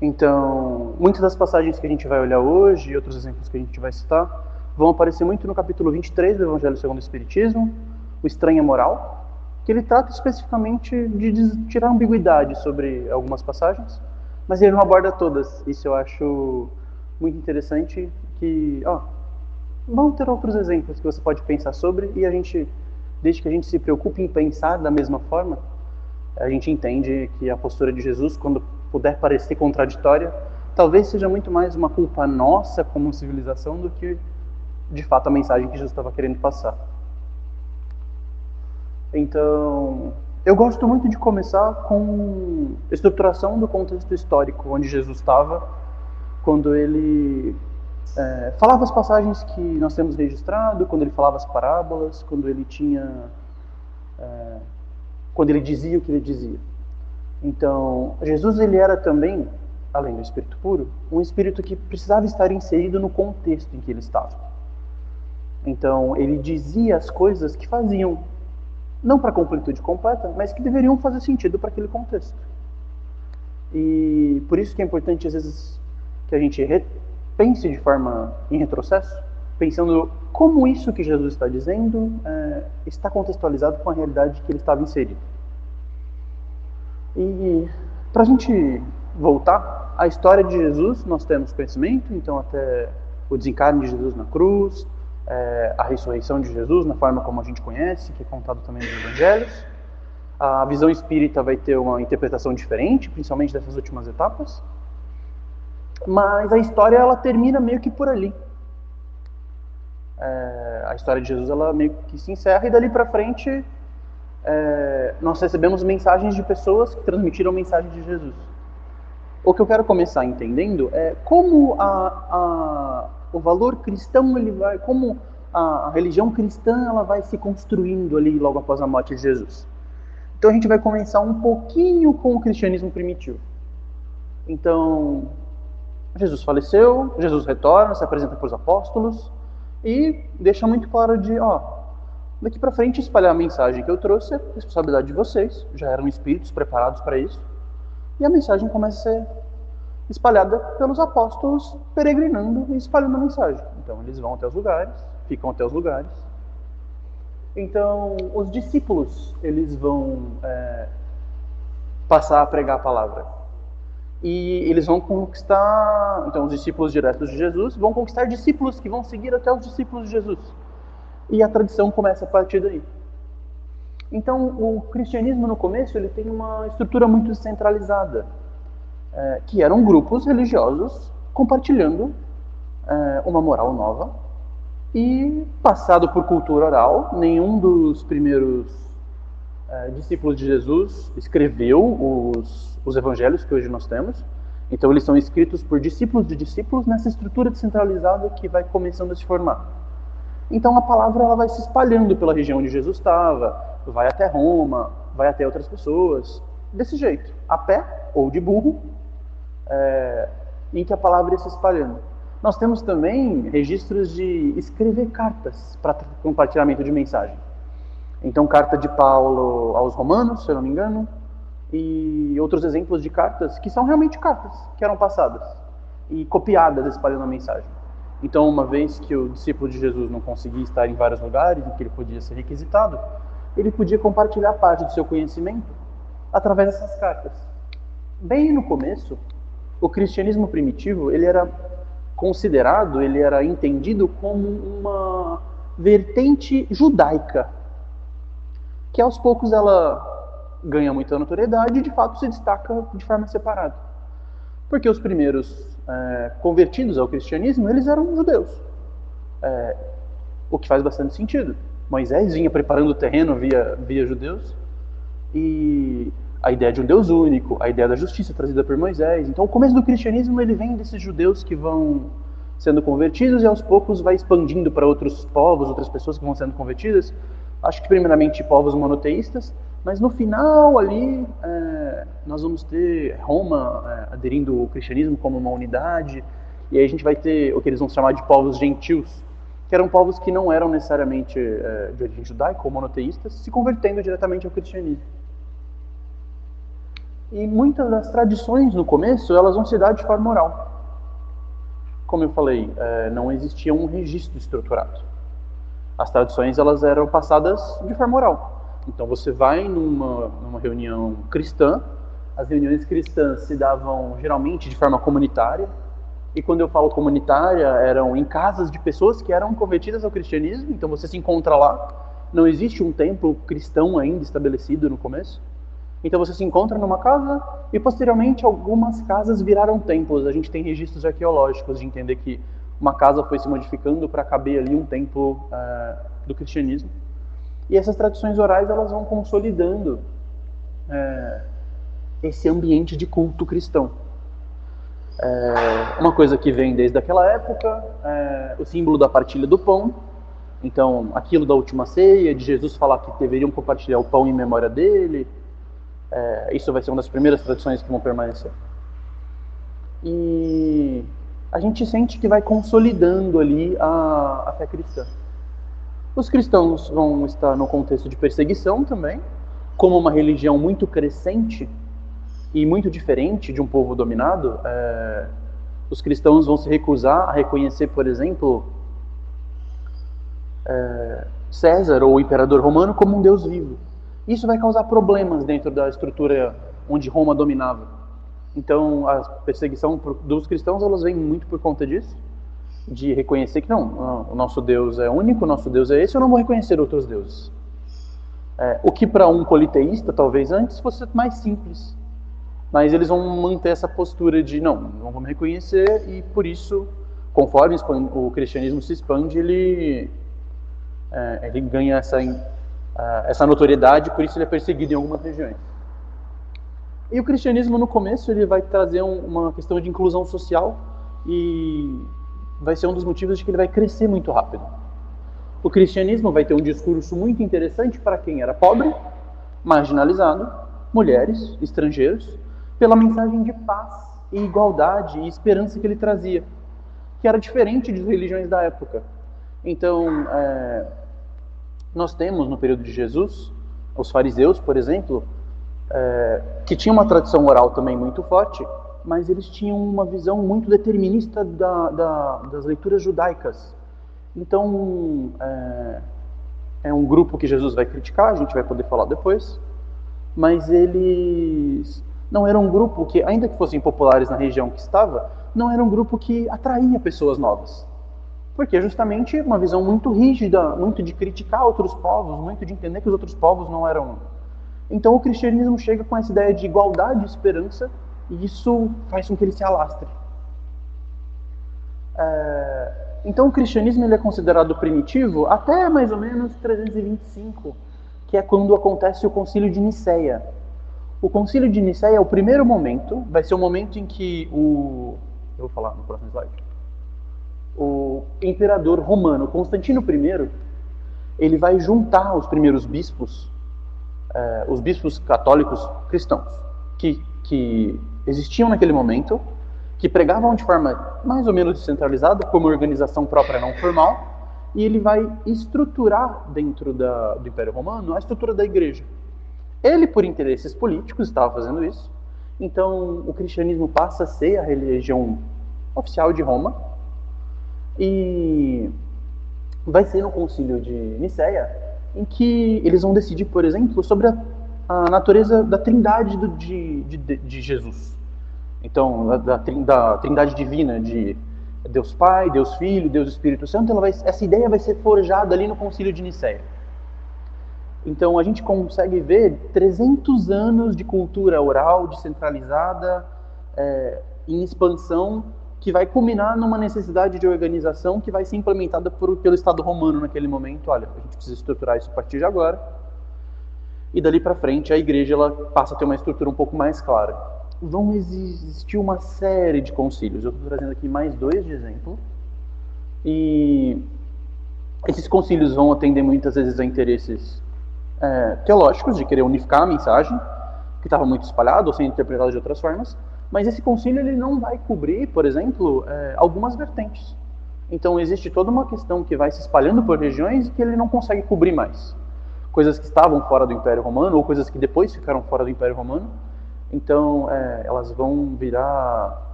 Então, muitas das passagens que a gente vai olhar hoje e outros exemplos que a gente vai citar vão aparecer muito no capítulo 23 do Evangelho segundo o Espiritismo, o Estranha Moral, que ele trata especificamente de tirar ambiguidade sobre algumas passagens, mas ele não aborda todas. Isso eu acho muito interessante, que vão ter outros exemplos que você pode pensar sobre, e desde que a gente se preocupe em pensar da mesma forma, a gente entende que a postura de Jesus, quando puder parecer contraditória, talvez seja muito mais uma culpa nossa como civilização do que, de fato, a mensagem que Jesus estava querendo passar. Então, eu gosto muito de começar com a estruturação do contexto histórico onde Jesus estava, quando ele falava as passagens que nós temos registrado, quando ele falava as parábolas, quando ele dizia o que ele dizia. Então, Jesus ele era também, além do Espírito puro, um Espírito que precisava estar inserido no contexto em que ele estava. Então, ele dizia as coisas que faziam, não para a completude completa, mas que deveriam fazer sentido para aquele contexto. E por isso que é importante, às vezes, que a gente pense de forma em retrocesso, pensando como isso que Jesus está dizendo está contextualizado com a realidade que ele estava inserido. E para a gente voltar à história de Jesus, nós temos conhecimento, então até o desencarne de Jesus na cruz, a ressurreição de Jesus na forma como a gente conhece, que é contado também nos Evangelhos. A visão espírita vai ter uma interpretação diferente, principalmente dessas últimas etapas. Mas a história ela termina meio que por ali. A história de Jesus ela meio que se encerra, e dali para frente nós recebemos mensagens de pessoas que transmitiram a mensagem de Jesus. O que eu quero começar entendendo é como o valor cristão como a religião cristã ela vai se construindo ali logo após a morte de Jesus. Então a gente vai começar um pouquinho com o cristianismo primitivo. Então, Jesus faleceu, Jesus retorna, se apresenta para os apóstolos e deixa muito claro daqui para frente espalhar a mensagem que eu trouxe é responsabilidade de vocês, já eram espíritos preparados para isso, e a mensagem começa a ser espalhada pelos apóstolos, peregrinando e espalhando a mensagem. Então eles vão até os lugares, ficam até os lugares. Então os discípulos eles vão passar a pregar a palavra. E eles vão conquistar, então os discípulos diretos de Jesus vão conquistar discípulos que vão seguir até os discípulos de Jesus. E a tradição começa a partir daí. Então o cristianismo no começo ele tem uma estrutura muito centralizada, que eram grupos religiosos compartilhando uma moral nova, e passado por cultura oral. Nenhum dos primeiros discípulos de Jesus escreveu os evangelhos que hoje nós temos, então eles são escritos por discípulos de discípulos nessa estrutura descentralizada que vai começando a se formar. Então a palavra ela vai se espalhando pela região onde Jesus estava, vai até Roma, vai até outras pessoas, desse jeito, a pé ou de burro, em que a palavra ia se espalhando. Nós temos também registros de escrever cartas para compartilhamento de mensagem. Então, carta de Paulo aos Romanos, se eu não me engano, e outros exemplos de cartas que são realmente cartas que eram passadas e copiadas espalhando a mensagem. Então, uma vez que o discípulo de Jesus não conseguia estar em vários lugares em que ele podia ser requisitado, ele podia compartilhar parte do seu conhecimento através dessas cartas. Bem no começo, o cristianismo primitivo ele era considerado, ele era entendido como uma vertente judaica, que aos poucos ela ganha muita notoriedade e de fato se destaca de forma separada. Porque os primeiros convertidos ao cristianismo, eles eram judeus. O que faz bastante sentido. Moisés vinha preparando o terreno via judeus, e a ideia de um Deus único, a ideia da justiça trazida por Moisés. Então o começo do cristianismo ele vem desses judeus que vão sendo convertidos e aos poucos vai expandindo para outros povos, outras pessoas que vão sendo convertidas. Acho que primeiramente povos monoteístas, mas no final ali nós vamos ter Roma aderindo ao cristianismo como uma unidade, e aí a gente vai ter o que eles vão chamar de povos gentios, que eram povos que não eram necessariamente de origem judaica ou monoteístas, se convertendo diretamente ao cristianismo. E muitas das tradições no começo, elas vão se dar de forma oral. Como eu falei, não existia um registro estruturado. As tradições, elas eram passadas de forma oral. Então você vai numa reunião cristã, as reuniões cristãs se davam geralmente de forma comunitária, e quando eu falo comunitária, eram em casas de pessoas que eram convertidas ao cristianismo, então você se encontra lá, não existe um templo cristão ainda estabelecido no começo, então você se encontra numa casa e posteriormente algumas casas viraram templos. A gente tem registros arqueológicos de entender que uma casa foi se modificando para caber ali um templo do cristianismo. E essas tradições orais, elas vão consolidando esse ambiente de culto cristão. Uma coisa que vem desde aquela época, o símbolo da partilha do pão. Então, aquilo da última ceia, de Jesus falar que deveriam compartilhar o pão em memória dele. Isso vai ser uma das primeiras tradições que vão permanecer. E a gente sente que vai consolidando ali a fé cristã. Os cristãos vão estar no contexto de perseguição também, como uma religião muito crescente e muito diferente de um povo dominado. Os cristãos vão se recusar a reconhecer, por exemplo, César ou o imperador romano como um deus vivo. Isso vai causar problemas dentro da estrutura onde Roma dominava. Então, a perseguição dos cristãos, elas vem muito por conta disso, de reconhecer que não, o nosso Deus é único, o nosso Deus é esse, eu não vou reconhecer outros deuses. O que para um politeísta, talvez antes, fosse mais simples. Mas eles vão manter essa postura de não vamos reconhecer, e por isso, conforme o cristianismo se expande, ele ganha essa notoriedade, por isso ele é perseguido em algumas regiões. E o cristianismo, no começo, ele vai trazer uma questão de inclusão social e vai ser um dos motivos de que ele vai crescer muito rápido. O cristianismo vai ter um discurso muito interessante para quem era pobre, marginalizado, mulheres, estrangeiros, pela mensagem de paz e igualdade e esperança que ele trazia, que era diferente das religiões da época. Então, nós temos no período de Jesus, os fariseus, por exemplo, que tinham uma tradição oral também muito forte, mas eles tinham uma visão muito determinista das leituras judaicas. Então, é um grupo que Jesus vai criticar, a gente vai poder falar depois, mas eles não eram um grupo que, ainda que fossem populares na região que estava, não era um grupo que atraía pessoas novas. Porque é justamente uma visão muito rígida, muito de criticar outros povos, muito de entender que os outros povos não eram. Então o cristianismo chega com essa ideia de igualdade e esperança, e isso faz com que ele se alastre. Então o cristianismo ele é considerado primitivo até mais ou menos 325, que é quando acontece o Concílio de Nicéia. O Concílio de Nicéia é o primeiro momento, vai ser o momento em que eu vou falar no próximo slide. O imperador romano Constantino I, ele vai juntar os primeiros bispos, os bispos católicos cristãos, que existiam naquele momento, que pregavam de forma mais ou menos descentralizada, como organização própria não formal, e ele vai estruturar dentro do Império Romano a estrutura da igreja. Ele, por interesses políticos, estava fazendo isso. Então, o cristianismo passa a ser a religião oficial de Roma, e vai ser no Concílio de Nicéia em que eles vão decidir, por exemplo, sobre a natureza da trindade de Jesus. Então, da trindade divina de Deus Pai, Deus Filho, Deus Espírito Santo, essa ideia vai ser forjada ali no Concílio de Nicéia. Então, a gente consegue ver 300 anos de cultura oral, descentralizada, em expansão, que vai culminar numa necessidade de organização que vai ser implementada pelo Estado romano naquele momento. Olha, a gente precisa estruturar isso a partir de agora. E dali para frente, a igreja ela passa a ter uma estrutura um pouco mais clara. Vão existir uma série de concílios. Eu estou trazendo aqui mais 2 de exemplo. E esses concílios vão atender muitas vezes a interesses teológicos, de querer unificar a mensagem, que estava muito espalhada ou sendo interpretada de outras formas. Mas esse concílio ele não vai cobrir, por exemplo, algumas vertentes. Então existe toda uma questão que vai se espalhando por regiões e que ele não consegue cobrir mais. Coisas que estavam fora do Império Romano ou coisas que depois ficaram fora do Império Romano, Então, elas vão virar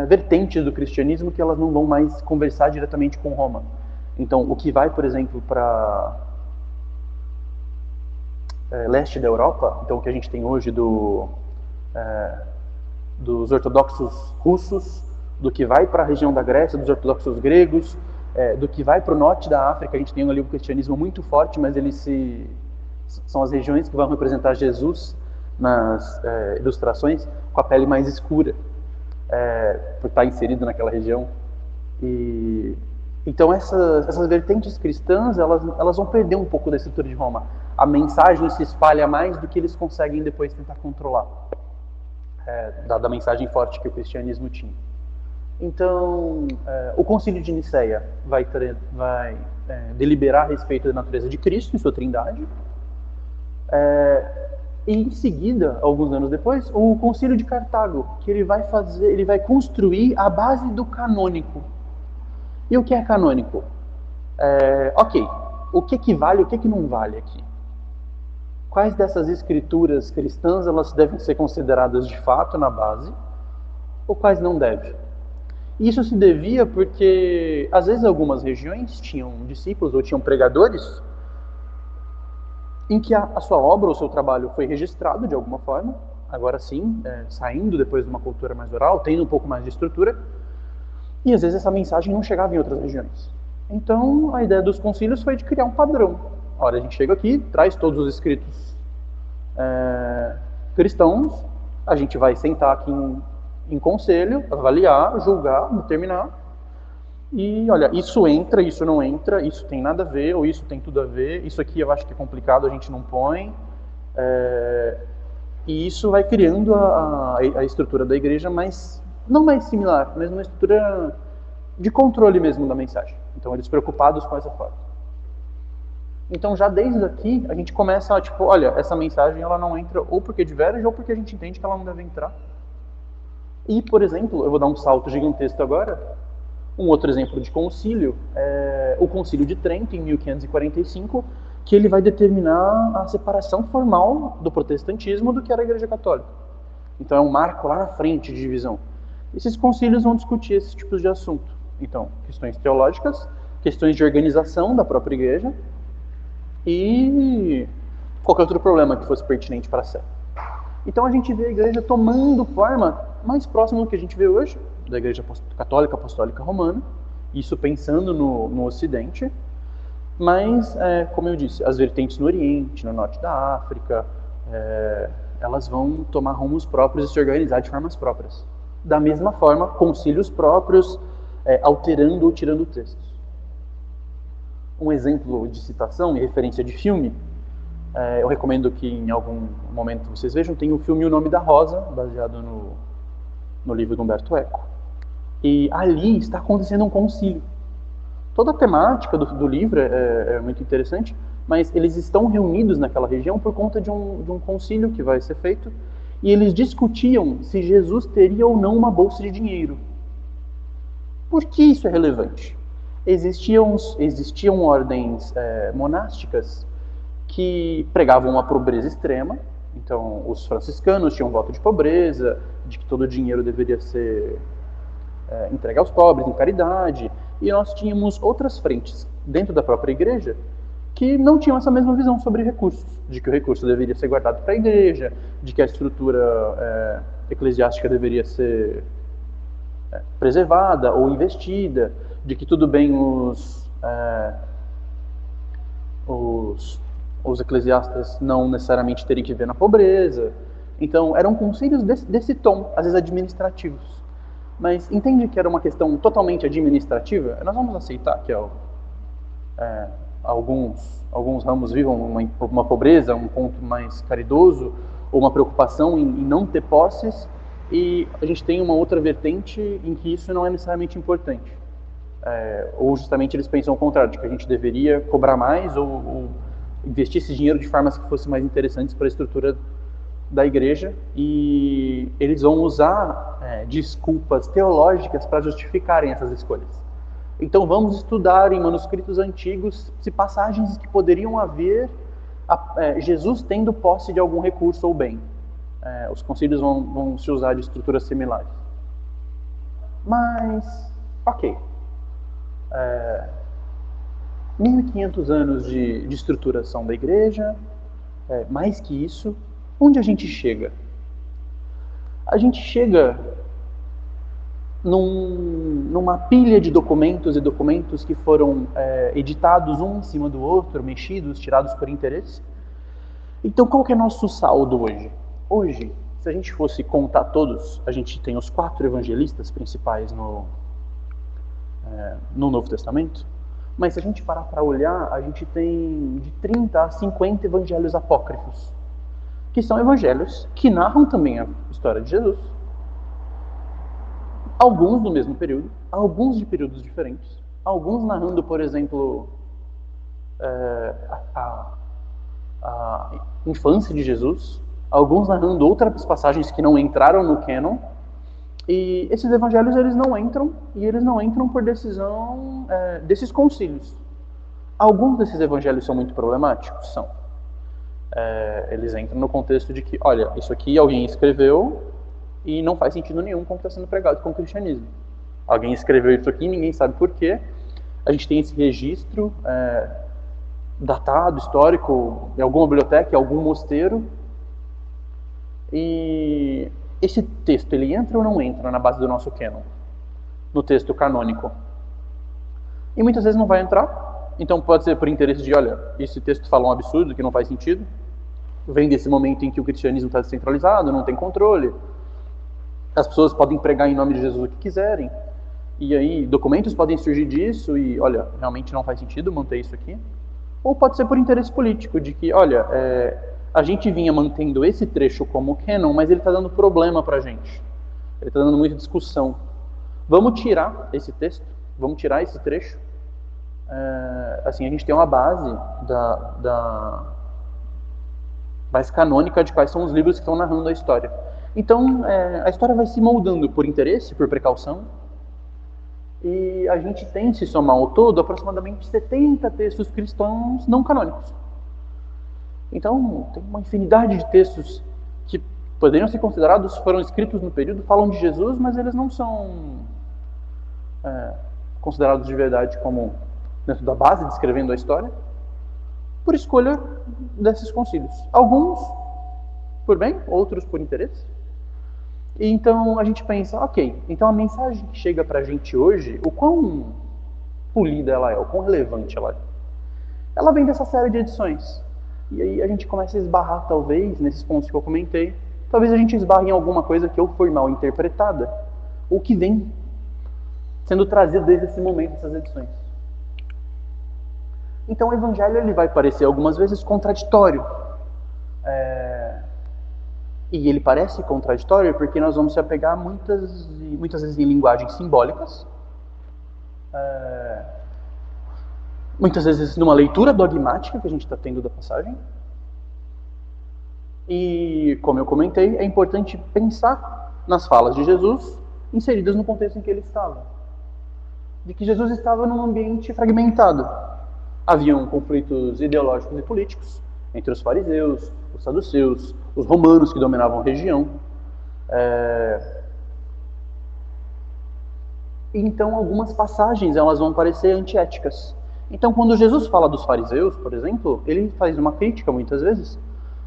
vertentes do cristianismo que elas não vão mais conversar diretamente com Roma. Então, o que vai, por exemplo, para leste da Europa, então o que a gente tem hoje dos ortodoxos russos, do que vai para a região da Grécia, dos ortodoxos gregos, do que vai para o norte da África, a gente tem ali um cristianismo muito forte, mas são as regiões que vão representar Jesus nas ilustrações com a pele mais escura, por estar inserido naquela região. Então essas vertentes cristãs, elas vão perder um pouco da estrutura de Roma. A mensagem se espalha mais do que eles conseguem depois tentar controlar, dada a mensagem forte que o cristianismo tinha. Então, o Concílio de Nicéia vai deliberar a respeito da natureza de Cristo e sua trindade. E em seguida, alguns anos depois, o Concílio de Cartago, que ele vai construir a base do canônico. E o que é canônico? Ok, o que vale, o que não vale aqui? Quais dessas escrituras cristãs elas devem ser consideradas de fato na base, ou quais não devem? Isso se devia porque, às vezes, algumas regiões tinham discípulos ou tinham pregadores em que a sua obra ou seu trabalho foi registrado de alguma forma, agora sim, saindo depois de uma cultura mais oral, tendo um pouco mais de estrutura, e às vezes essa mensagem não chegava em outras regiões. Então, a ideia dos concílios foi de criar um padrão. Ora, a gente chega aqui, traz todos os escritos cristãos, a gente vai sentar aqui em conselho, avaliar, julgar, determinar, e olha, isso entra, isso não entra, isso tem nada a ver, ou isso tem tudo a ver, isso aqui eu acho que é complicado, a gente não põe, e isso vai criando a estrutura da igreja não mais similar, mas uma estrutura de controle mesmo da mensagem. Então eles preocupados com essa forma. Então já desde aqui a gente começa a olha, essa mensagem ela não entra ou porque diverge ou porque a gente entende que ela não deve entrar. E, por exemplo, eu vou dar um salto gigantesco agora, um outro exemplo de concílio é o Concílio de Trento, em 1545, que ele vai determinar a separação formal do protestantismo do que era a Igreja Católica. Então é um marco lá na frente de divisão. Esses concílios vão discutir esses tipos de assunto. Então, questões teológicas, questões de organização da própria igreja e qualquer outro problema que fosse pertinente para a sé. Então a gente vê a igreja tomando forma mais próxima do que a gente vê hoje, da Igreja Católica Apostólica Romana, isso pensando no Ocidente, mas, como eu disse, as vertentes no Oriente, no Norte da África, elas vão tomar rumos próprios e se organizar de formas próprias. Da mesma forma, concílios próprios, alterando ou tirando textos. Um exemplo de citação e referência de filme, eu recomendo que em algum momento vocês vejam, tem o filme O Nome da Rosa, baseado no livro do Humberto Eco. E ali está acontecendo um concílio. Toda a temática do livro é muito interessante, mas eles estão reunidos naquela região por conta de um concílio que vai ser feito, e eles discutiam se Jesus teria ou não uma bolsa de dinheiro. Por que isso é relevante? Existiam ordens monásticas que pregavam uma pobreza extrema. Então, os franciscanos tinham um voto de pobreza, de que todo o dinheiro deveria ser entregue aos pobres, em caridade. E nós tínhamos outras frentes dentro da própria igreja que não tinham essa mesma visão sobre recursos, de que o recurso deveria ser guardado para a igreja, de que a estrutura eclesiástica deveria ser preservada ou investida, de que tudo bem os eclesiastas não necessariamente terem que viver na pobreza. Então, eram concílios desse tom, às vezes administrativos. Mas entende que era uma questão totalmente administrativa? Nós vamos aceitar que alguns ramos vivam uma pobreza, um ponto mais caridoso, ou uma preocupação em não ter posses, e a gente tem uma outra vertente em que isso não é necessariamente importante. Ou justamente eles pensam o contrário, de que a gente deveria cobrar mais ou investir esse dinheiro de formas que fossem mais interessantes para a estrutura da igreja, e eles vão usar desculpas teológicas para justificarem essas escolhas. Então vamos estudar em manuscritos antigos se passagens que poderiam haver Jesus tendo posse de algum recurso ou bem. Os concílios vão se usar de estruturas similares. Mas, ok. 1.500 anos de estruturação da igreja, mais que isso, onde a gente chega? A gente chega numa pilha de documentos e documentos que foram editados um em cima do outro, mexidos, tirados por interesse. Então, qual que é nosso saldo hoje? Hoje, se a gente fosse contar todos, a gente tem os 4 evangelistas principais no Novo Testamento, mas se a gente parar para olhar, a gente tem de 30 a 50 evangelhos apócrifos, que são evangelhos que narram também a história de Jesus. Alguns do mesmo período, alguns de períodos diferentes, alguns narrando, por exemplo, a infância de Jesus, alguns narrando outras passagens que não entraram no canon. E esses evangelhos eles não entram por decisão desses concílios. Alguns desses evangelhos são muito problemáticos, são. Eles entram no contexto de que, olha, isso aqui alguém escreveu e não faz sentido nenhum com o que está sendo pregado com o cristianismo. Alguém escreveu isso aqui, ninguém sabe por quê. A gente tem esse registro datado, histórico, em alguma biblioteca, em algum mosteiro. E esse texto, ele entra ou não entra na base do nosso canon? No texto canônico? E muitas vezes não vai entrar. Então pode ser por interesse de, olha, esse texto fala um absurdo que não faz sentido. Vem desse momento em que o cristianismo está descentralizado, não tem controle. As pessoas podem pregar em nome de Jesus o que quiserem. E aí documentos podem surgir disso e, olha, realmente não faz sentido manter isso aqui. Ou pode ser por interesse político, de que, olha, a gente vinha mantendo esse trecho como canon, mas ele está dando problema para a gente. Ele está dando muita discussão. Vamos tirar esse texto, vamos tirar esse trecho. Assim, a gente tem uma base mais canônica de quais são os livros que estão narrando a história. Então, a história vai se moldando por interesse, por precaução. E a gente tem, se somar ao todo, aproximadamente 70 textos cristãos não canônicos. Então, tem uma infinidade de textos que poderiam ser considerados, foram escritos no período, falam de Jesus, mas eles não são considerados de verdade como dentro da base, descrevendo a história, por escolha desses concílios. Alguns por bem, outros por interesse. E então a gente pensa, ok, então a mensagem que chega pra gente hoje, o quão polida ela é, o quão relevante ela é. Ela vem dessa série de edições. E aí a gente começa a esbarrar, talvez, nesses pontos que eu comentei, talvez a gente esbarre em alguma coisa que ou foi mal interpretada, ou que vem sendo trazido desde esse momento, essas edições. Então o evangelho ele vai parecer algumas vezes contraditório. E ele parece contraditório porque nós vamos se apegar muitas vezes em linguagens simbólicas, muitas vezes numa leitura dogmática que a gente está tendo da passagem. E, como eu comentei, é importante pensar nas falas de Jesus inseridas no contexto em que ele estava. De que Jesus estava num ambiente fragmentado. Haviam conflitos ideológicos e políticos entre os fariseus, os saduceus, os romanos que dominavam a região. Então, algumas passagens elas vão parecer antiéticas. Então, quando Jesus fala dos fariseus, por exemplo, ele faz uma crítica, muitas vezes,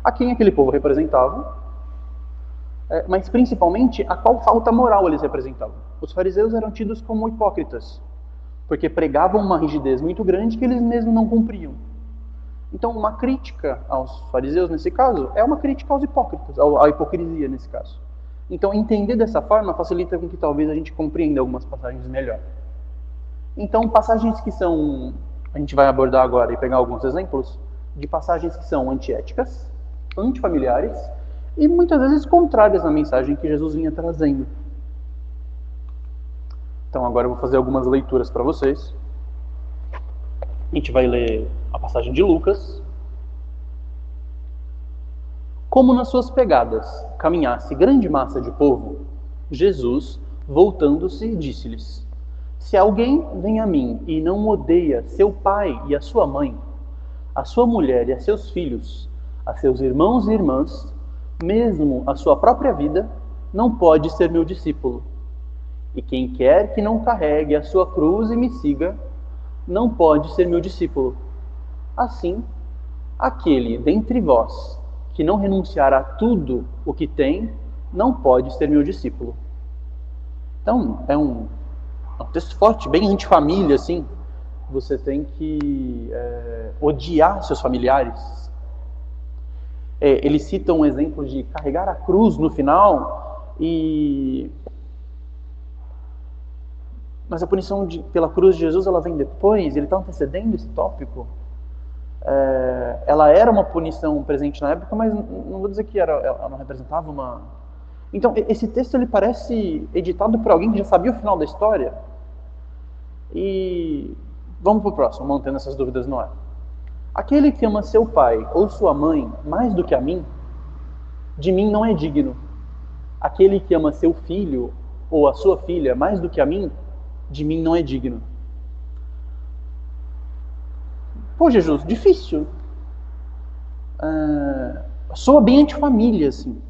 a quem aquele povo representava, mas principalmente a qual falta moral eles representavam. Os fariseus eram tidos como hipócritas, porque pregavam uma rigidez muito grande que eles mesmos não cumpriam. Então, uma crítica aos fariseus, nesse caso, é uma crítica aos hipócritas, à hipocrisia, nesse caso. Então, entender dessa forma facilita com que talvez a gente compreenda algumas passagens melhor. Então, passagens que são... A gente vai abordar agora e pegar alguns exemplos de passagens que são antiéticas, antifamiliares e muitas vezes contrárias à mensagem que Jesus vinha trazendo. Então, agora eu vou fazer algumas leituras para vocês. A gente vai ler a passagem de Lucas. Como nas suas pegadas caminhasse grande massa de povo, Jesus, voltando-se, disse-lhes: Se alguém vem a mim e não odeia seu pai e a sua mãe, a sua mulher e a seus filhos, a seus irmãos e irmãs, mesmo a sua própria vida, não pode ser meu discípulo. E quem quer que não carregue a sua cruz e me siga, não pode ser meu discípulo. Assim, aquele dentre vós que não renunciar a tudo o que tem, não pode ser meu discípulo. Então, é um texto forte, bem antifamília, assim. Você tem que odiar seus familiares. Ele cita um exemplo de carregar a cruz no final, mas a punição pela cruz de Jesus, ela vem depois, ele está antecedendo esse tópico. Ela era uma punição presente na época, mas não vou dizer que ela não representava uma... Então, esse texto ele parece editado por alguém que já sabia o final da história. E vamos para o próximo, mantendo essas dúvidas no ar. Aquele que ama seu pai ou sua mãe mais do que a mim, de mim não é digno. Aquele que ama seu filho ou a sua filha mais do que a mim, de mim não é digno. Pô, Jesus, difícil. Soa bem antifamília, assim.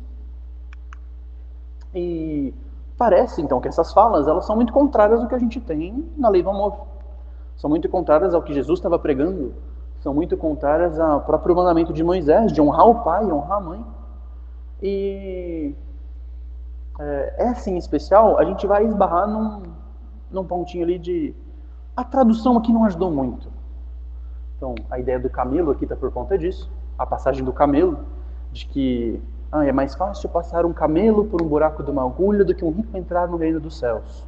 E parece, então, que essas falas, elas são muito contrárias ao que a gente tem na lei do amor. São muito contrárias ao que Jesus estava pregando. São muito contrárias ao próprio mandamento de Moisés, de honrar o pai, honrar a mãe. E essa em especial, a gente vai esbarrar num pontinho ali de... A tradução aqui não ajudou muito. Então, a ideia do camelo aqui está por conta disso. A passagem do camelo, de que é mais fácil passar um camelo por um buraco de uma agulha do que um rico entrar no reino dos céus.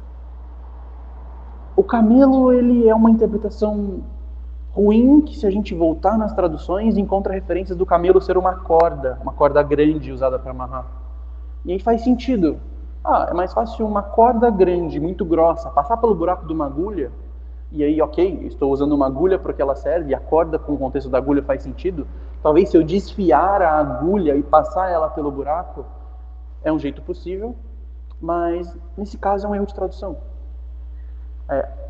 O camelo, ele é uma interpretação ruim, que se a gente voltar nas traduções, encontra referências do camelo ser uma corda grande usada para amarrar. E aí faz sentido. É mais fácil uma corda grande, muito grossa, passar pelo buraco de uma agulha, e aí, ok, estou usando uma agulha porque ela serve, e a corda com o contexto da agulha faz sentido. Talvez se eu desfiar a agulha e passar ela pelo buraco, é um jeito possível, mas nesse caso é um erro de tradução.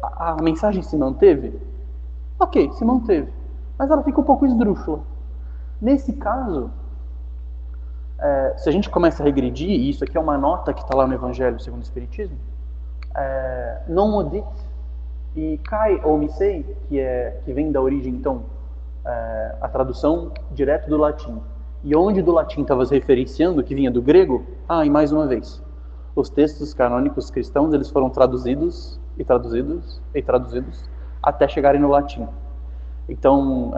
A mensagem se manteve? Ok, se manteve, mas ela fica um pouco esdrúxula. Nesse caso, se a gente começa a regredir, e isso aqui é uma nota que está lá no Evangelho segundo o Espiritismo, non odit e kai ou misei, que vem da origem, então, a tradução direto do latim. E onde do latim estava se referenciando, que vinha do grego, e mais uma vez, os textos canônicos cristãos, eles foram traduzidos e traduzidos e traduzidos até chegarem no latim. Então,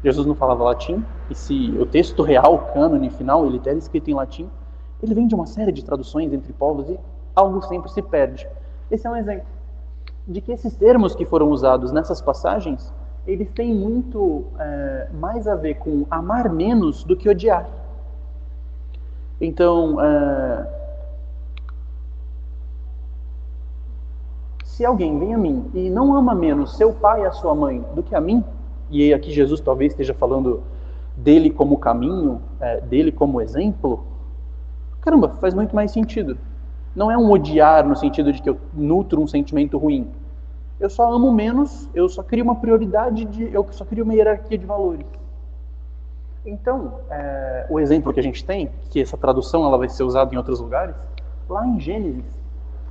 Jesus não falava latim, e se o texto real, o cânone final, ele era escrito em latim, ele vem de uma série de traduções entre povos e algo sempre se perde. Esse é um exemplo de que esses termos que foram usados nessas passagens, eles têm muito mais a ver com amar menos do que odiar. Então, se alguém vem a mim e não ama menos seu pai e a sua mãe do que a mim, e aqui Jesus talvez esteja falando dele como caminho, dele como exemplo, caramba, faz muito mais sentido. Não é um odiar no sentido de que eu nutro um sentimento ruim. Eu só amo menos, eu só crio uma prioridade, eu só crio uma hierarquia de valores. Então, o exemplo que a gente tem, que essa tradução ela vai ser usada em outros lugares, lá em Gênesis,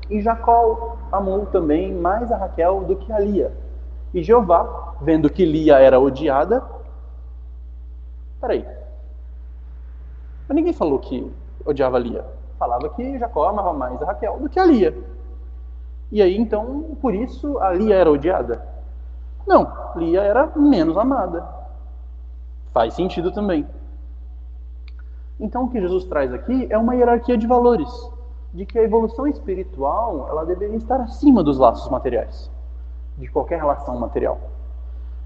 e Jacó amou também mais a Raquel do que a Lia. E Jeová, vendo que Lia era odiada, mas ninguém falou que odiava Lia. Falava que Jacó amava mais a Raquel do que a Lia. E aí, então, por isso, a Lia era odiada? Não, Lia era menos amada. Faz sentido também. Então, o que Jesus traz aqui é uma hierarquia de valores, de que a evolução espiritual, ela deveria estar acima dos laços materiais, de qualquer relação material.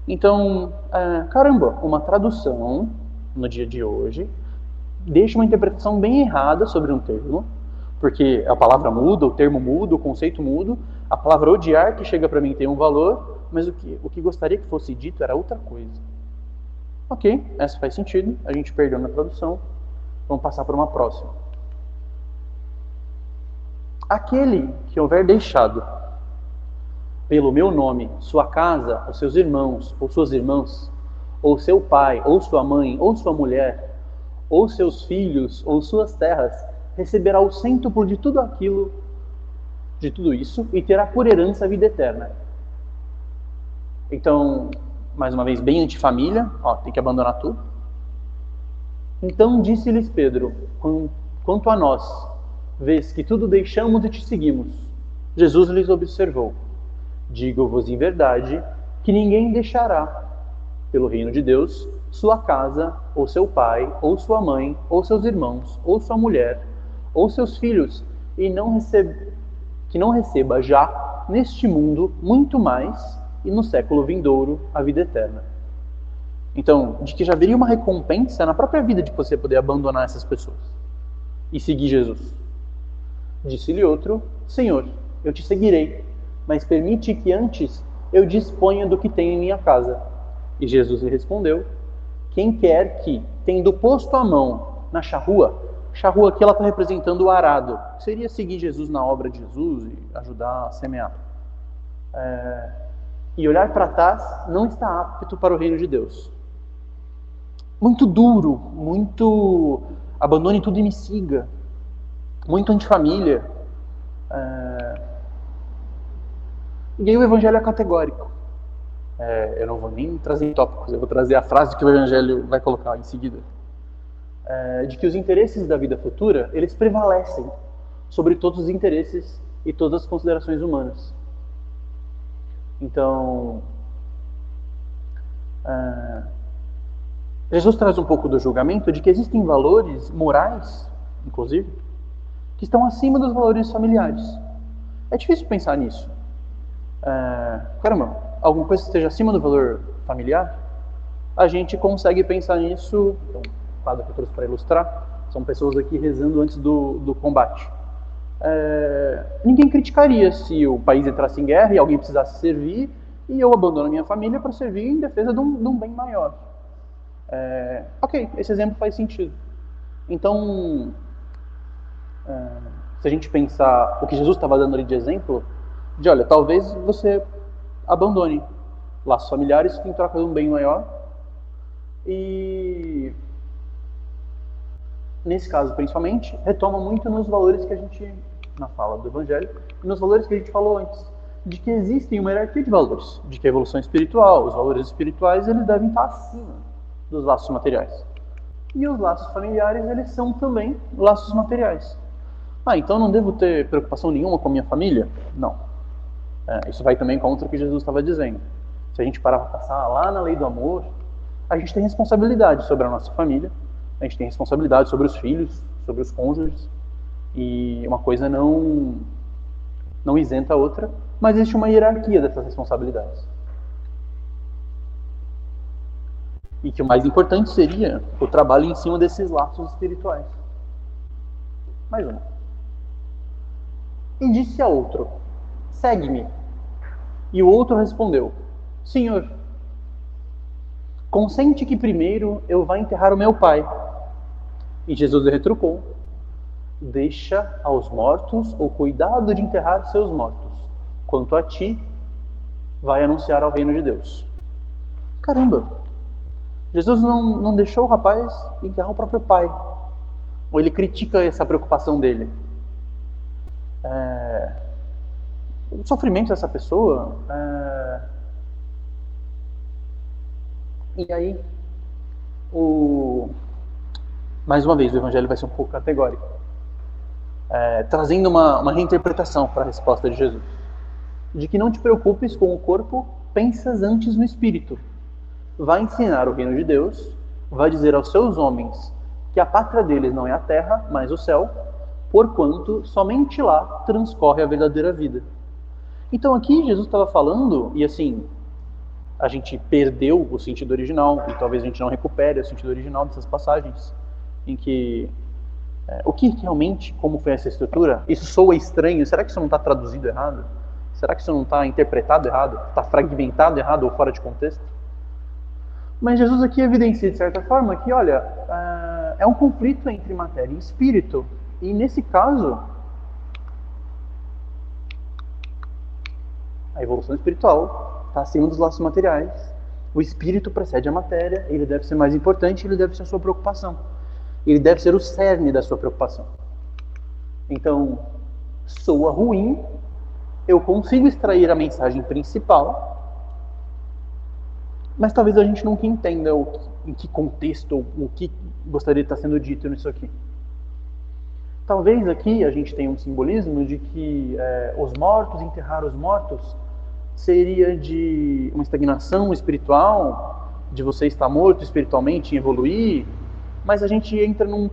Então, uma tradução, no dia de hoje, deixa uma interpretação bem errada sobre um termo, porque a palavra muda, o termo muda, o conceito muda, a palavra odiar que chega para mim tem um valor, mas o que gostaria que fosse dito era outra coisa. Ok, essa faz sentido, a gente perdeu na tradução, vamos passar para uma próxima. Aquele que houver deixado pelo meu nome sua casa, os seus irmãos ou suas irmãs, ou seu pai, ou sua mãe, ou sua mulher, ou seus filhos, ou suas terras, receberá o cêntuplo de tudo aquilo, de tudo isso, e terá por herança a vida eterna. Então, mais uma vez, bem antifamília, tem que abandonar tudo. Então disse-lhes Pedro, quanto a nós, vês que tudo deixamos e te seguimos. Jesus lhes observou, digo-vos em verdade, que ninguém deixará, pelo reino de Deus, sua casa, ou seu pai, ou sua mãe, ou seus irmãos, ou sua mulher, ou seus filhos, e que não receba já, neste mundo, muito mais, e no século vindouro, a vida eterna. Então, de que já haveria uma recompensa na própria vida de você poder abandonar essas pessoas e seguir Jesus. Disse-lhe outro, Senhor, eu te seguirei, mas permite que antes eu disponha do que tenho em minha casa. E Jesus lhe respondeu, quem quer que, tendo posto a mão na charrua aqui ela está representando o arado, seria seguir Jesus na obra de Jesus e ajudar a semear. E olhar para trás não está apto para o reino de Deus. Muito duro, muito abandone tudo e me siga, muito antifamília. E aí o evangelho é categórico. Eu não vou nem trazer tópicos, eu vou trazer a frase que o evangelho vai colocar em seguida. De que os interesses da vida futura, eles prevalecem sobre todos os interesses e todas as considerações humanas. Então, Jesus traz um pouco do julgamento de que existem valores morais, inclusive, que estão acima dos valores familiares. É difícil pensar nisso. Caramba, alguma coisa que esteja acima do valor familiar? A gente consegue pensar nisso. Então, o quadro que eu trouxe para ilustrar são pessoas aqui rezando antes do combate. Ninguém criticaria se o país entrasse em guerra e alguém precisasse servir e eu abandono a minha família para servir em defesa de um bem maior. Ok, esse exemplo faz sentido. Então, se a gente pensar o que Jesus estava dando ali de exemplo, olha, talvez você abandone laços familiares em troca de um bem maior. E nesse caso, principalmente, retoma muito nos valores que a gente, na fala do Evangelho, e nos valores que a gente falou antes, de que existe uma hierarquia de valores, de que a evolução espiritual, os valores espirituais, eles devem estar acima dos laços materiais. E os laços familiares, eles são também laços materiais. Então não devo ter preocupação nenhuma com a minha família? Não. Isso vai também contra o que Jesus estava dizendo. Se a gente parar para passar lá na lei do amor, a gente tem responsabilidade sobre a nossa família, a gente tem responsabilidade sobre os filhos, sobre os cônjuges, e uma coisa não isenta a outra, mas existe uma hierarquia dessas responsabilidades. E que o mais importante seria o trabalho em cima desses laços espirituais. Mais uma. E disse a outro, segue-me. E o outro respondeu, Senhor, consente que primeiro eu vá enterrar o meu pai. E Jesus lhe retrucou, deixa aos mortos o cuidado de enterrar seus mortos. Quanto a ti, vai anunciar ao reino de Deus. Caramba! Jesus não deixou o rapaz enterrar o próprio pai. Ou ele critica essa preocupação dele. O sofrimento dessa pessoa. E aí, mais uma vez, o evangelho vai ser um pouco categórico. Trazendo uma reinterpretação para a resposta de Jesus. De que não te preocupes com o corpo, pensas antes no espírito. Vai ensinar o reino de Deus, vai dizer aos seus homens que a pátria deles não é a terra, mas o céu, porquanto somente lá transcorre a verdadeira vida. Então aqui Jesus estava falando, e assim, a gente perdeu o sentido original, e talvez a gente não recupere o sentido original dessas passagens, em que o que realmente, como foi essa estrutura, isso soa estranho, será que isso não está traduzido errado? Será que isso não está interpretado errado? Está fragmentado errado ou fora de contexto? Mas Jesus aqui evidencia, de certa forma, que, olha, é um conflito entre matéria e espírito. E, nesse caso, a evolução espiritual está acima dos laços materiais O espírito precede a matéria, ele deve ser mais importante, ele deve ser a sua preocupação. Ele deve ser o cerne da sua preocupação. Então, soa ruim, eu consigo extrair a mensagem principal, mas talvez a gente nunca entenda em que contexto, ou o que gostaria de estar sendo dito nisso aqui. Talvez aqui a gente tenha um simbolismo de que os mortos, enterrar os mortos, seria de uma estagnação espiritual, de você estar morto espiritualmente e evoluir, mas a gente entra num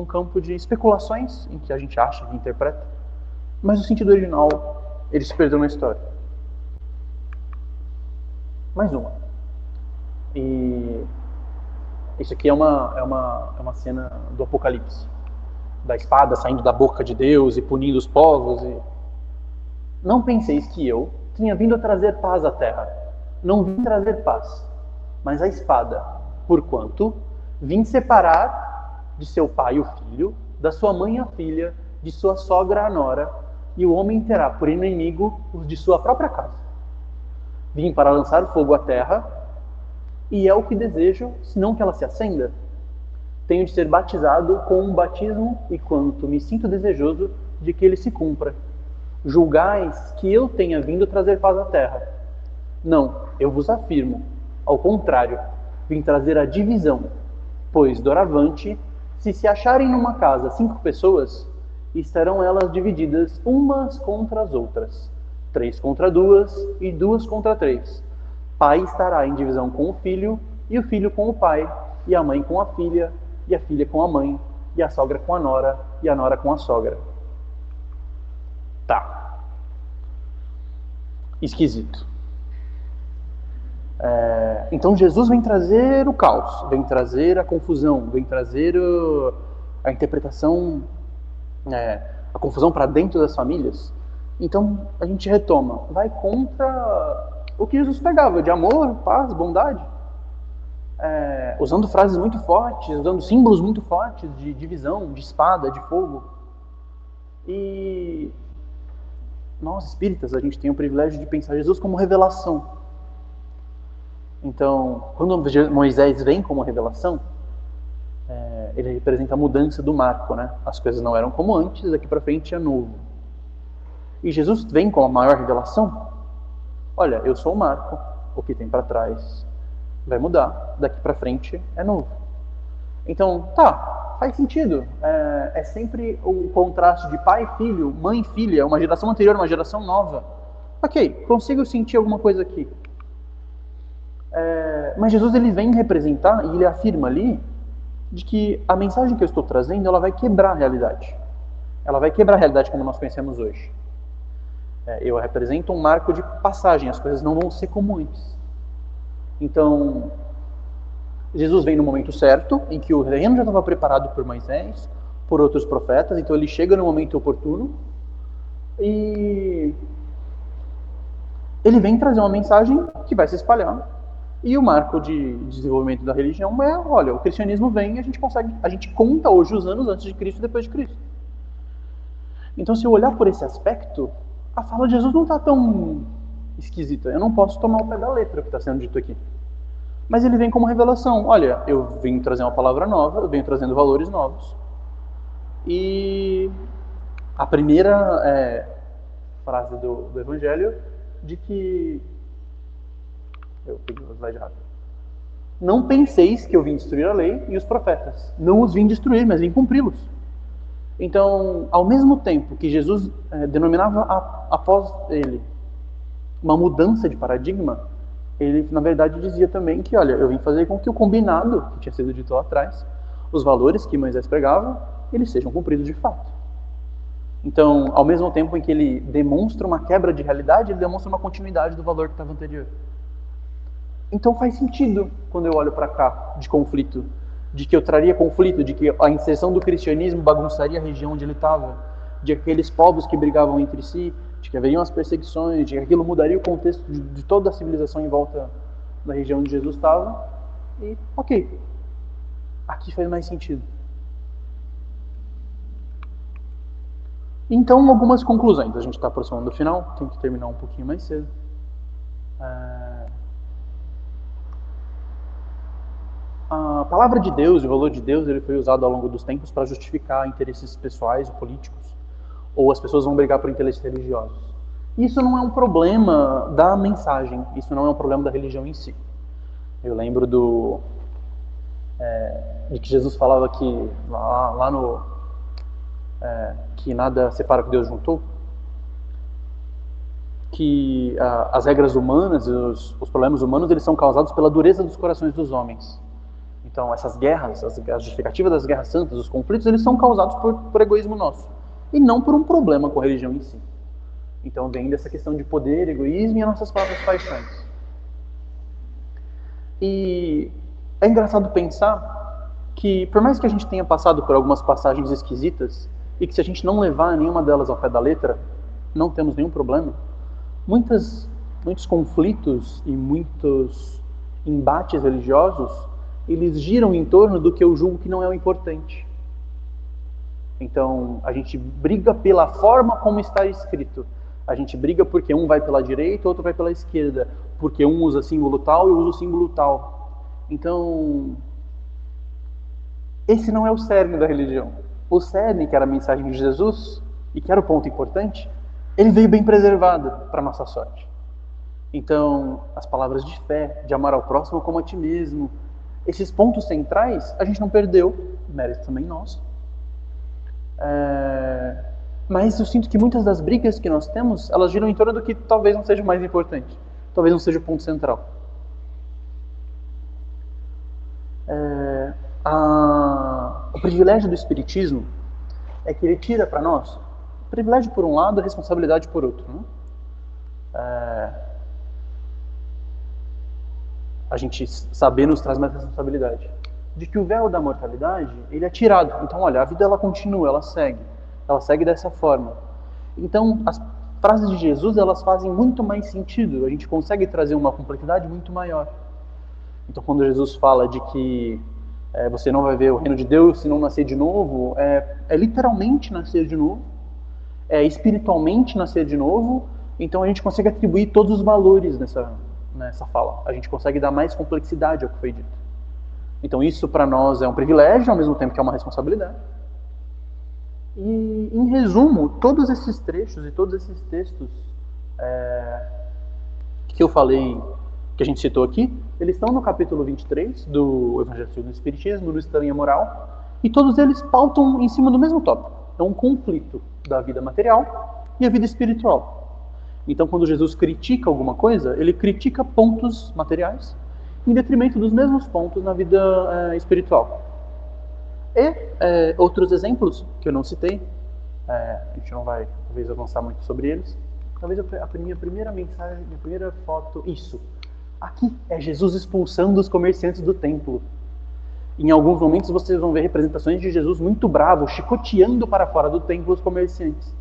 campo de especulações em que a gente acha, que interpreta, mas o sentido original, ele se perdeu na história. Mais uma. E isso aqui é uma cena do Apocalipse, da espada saindo da boca de Deus e punindo os povos. Não penseis que eu tinha vindo a trazer paz à terra. Não vim trazer paz, mas a espada, porquanto vim separar de seu pai o filho, da sua mãe a filha, de sua sogra a nora, e o homem terá por inimigo os de sua própria casa. Vim para lançar fogo à terra, e é o que desejo, senão que ela se acenda. Tenho de ser batizado com um batismo, e quanto me sinto desejoso de que ele se cumpra. Julgais que eu tenha vindo trazer paz à terra. Não, eu vos afirmo, ao contrário, vim trazer a divisão, pois, doravante, se acharem numa casa 5 pessoas, estarão elas divididas umas contra as outras, 3 contra 2 e 2 contra 3. Pai estará em divisão com o filho, e o filho com o pai, e a mãe com a filha, e a filha com a mãe, e a sogra com a nora, e a nora com a sogra. Tá. Esquisito. Então Jesus vem trazer o caos, vem trazer a confusão, vem trazer a interpretação, a confusão para dentro das famílias. Então a gente retoma, vai contra o que Jesus pregava, de amor, paz, bondade, usando frases muito fortes, usando símbolos muito fortes de divisão, de espada, de fogo. E nós espíritas, a gente tem o privilégio de pensar Jesus como revelação. Então, quando Moisés vem como revelação, ele representa a mudança do marco, né? As coisas não eram como antes, daqui para frente é novo. E Jesus vem com a maior revelação. Olha, eu sou o marco, o que tem para trás vai mudar, daqui para frente é novo. Então, faz sentido. É sempre o contraste de pai e filho, mãe e filha, uma geração anterior, uma geração nova. Ok, consigo sentir alguma coisa aqui. Mas Jesus ele vem representar e ele afirma ali de que a mensagem que eu estou trazendo ela vai quebrar a realidade. Ela vai quebrar a realidade como nós conhecemos hoje. Eu represento um marco de passagem, as coisas não vão ser como antes. Então, Jesus vem no momento certo, em que o reino já estava preparado por Moisés, por outros profetas, então ele chega no momento oportuno e ele vem trazer uma mensagem que vai se espalhar. E o marco de desenvolvimento da religião olha, o cristianismo vem e a gente conta hoje os anos antes de Cristo e depois de Cristo. Então, se eu olhar por esse aspecto, a fala de Jesus não está tão esquisita. Eu não posso tomar o pé da letra o que está sendo dito aqui. Mas ele vem como revelação. Olha, eu vim trazer uma palavra nova, eu venho trazendo valores novos. E a primeira frase do Evangelho de que... Eu peguei o slide rápido. Não penseis que eu vim destruir a lei e os profetas. Não os vim destruir, mas vim cumpri-los. Então, ao mesmo tempo que Jesus denominava após ele uma mudança de paradigma, ele na verdade dizia também que, olha, eu vim fazer com que o combinado, que tinha sido dito lá atrás, os valores que Moisés pregava, eles sejam cumpridos de fato. Então, ao mesmo tempo em que ele demonstra uma quebra de realidade, ele demonstra uma continuidade do valor que estava anterior. Então faz sentido, quando eu olho para cá, de conflito, de que eu traria conflito, de que a inserção do cristianismo bagunçaria a região onde ele estava, de aqueles povos que brigavam entre si, de que haveriam as perseguições, de que aquilo mudaria o contexto de toda a civilização em volta da região onde Jesus estava. E, ok, aqui faz mais sentido. Então, algumas conclusões. A gente está aproximando do final, tem que terminar um pouquinho mais cedo. A palavra de Deus e o valor de Deus ele foi usado ao longo dos tempos para justificar interesses pessoais ou políticos, ou as pessoas vão brigar por interesses religiosos. Isso não é um problema da mensagem, isso não é um problema da religião em si. Eu lembro de que Jesus falava que lá no que nada separa o que Deus juntou, que as regras humanas e os problemas humanos eles são causados pela dureza dos corações dos homens. Então essas guerras, a justificativa das guerras santas, os conflitos, eles são causados por egoísmo nosso e não por um problema com a religião em si. Então vem dessa questão de poder, egoísmo e as nossas próprias paixões. E é engraçado pensar que, por mais que a gente tenha passado por algumas passagens esquisitas, e que se a gente não levar nenhuma delas ao pé da letra, não temos nenhum problema, muitos conflitos e muitos embates religiosos, eles giram em torno do que eu julgo que não é o importante. Então, a gente briga pela forma como está escrito. A gente briga porque um vai pela direita, outro vai pela esquerda. Porque um usa símbolo tal e eu uso símbolo tal. Então, esse não é o cerne da religião. O cerne, que era a mensagem de Jesus, e que era o ponto importante, ele veio bem preservado para a nossa sorte. Então, as palavras de fé, de amar ao próximo como a ti mesmo, esses pontos centrais, a gente não perdeu, mérito também nosso. Mas eu sinto que muitas das brigas que nós temos, elas giram em torno do que talvez não seja o mais importante. Talvez não seja o ponto central. O privilégio do Espiritismo é que ele tira para nós privilégio por um lado, responsabilidade por outro. Né? A gente saber nos traz mais responsabilidade. De que o véu da mortalidade, ele é tirado. Então, olha, a vida ela continua, ela segue dessa forma. Então, as frases de Jesus, elas fazem muito mais sentido, a gente consegue trazer uma complexidade muito maior. Então, quando Jesus fala de que você não vai ver o reino de Deus se não nascer de novo, é literalmente nascer de novo, é espiritualmente nascer de novo, então a gente consegue atribuir todos os valores nessa fala. A gente consegue dar mais complexidade ao que foi dito. Então isso para nós é um privilégio, ao mesmo tempo que é uma responsabilidade. E, em resumo, todos esses trechos e todos esses textos que eu falei, que a gente citou aqui, eles estão no capítulo 23 do Evangelho segundo o Espiritismo, do Estranho e a Moral, e todos eles pautam em cima do mesmo tópico. É um conflito da vida material e a vida espiritual. Então, quando Jesus critica alguma coisa, ele critica pontos materiais em detrimento dos mesmos pontos na vida espiritual. E outros exemplos que eu não citei, a gente não vai talvez avançar muito sobre eles. Talvez a minha primeira mensagem, minha primeira foto, isso. Aqui é Jesus expulsando os comerciantes do templo. Em alguns momentos vocês vão ver representações de Jesus muito bravo, chicoteando para fora do templo os comerciantes.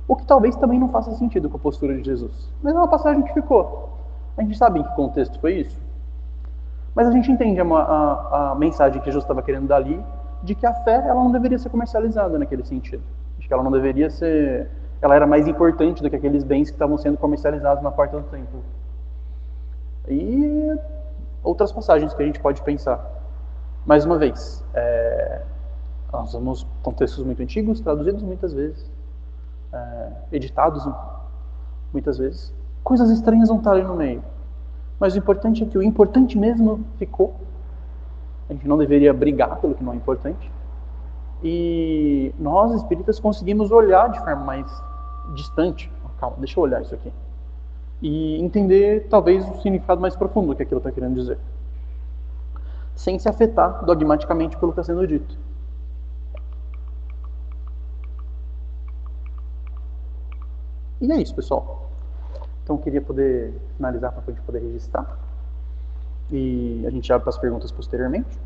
O que talvez também não faça sentido com a postura de Jesus. Mas é uma passagem que ficou. A gente sabe em que contexto foi isso. Mas a gente entende a mensagem que Jesus estava querendo dar ali, de que a fé ela não deveria ser comercializada naquele sentido. De que ela não deveria ser... Ela era mais importante do que aqueles bens que estavam sendo comercializados na porta do templo. E outras passagens que a gente pode pensar. Mais uma vez, nós vamos com textos muito antigos, traduzidos muitas vezes, editados muitas vezes. Coisas estranhas vão estar ali no meio. Mas o importante é que o importante mesmo ficou. A gente não deveria brigar pelo que não é importante. E nós, espíritas, conseguimos olhar de forma mais distante. Calma, deixa eu olhar isso aqui. E entender, talvez, o significado mais profundo que aquilo está querendo dizer. Sem se afetar dogmaticamente pelo que está sendo dito. E é isso, pessoal. Então eu queria poder finalizar para a gente poder registrar. E a gente abre para as perguntas posteriormente.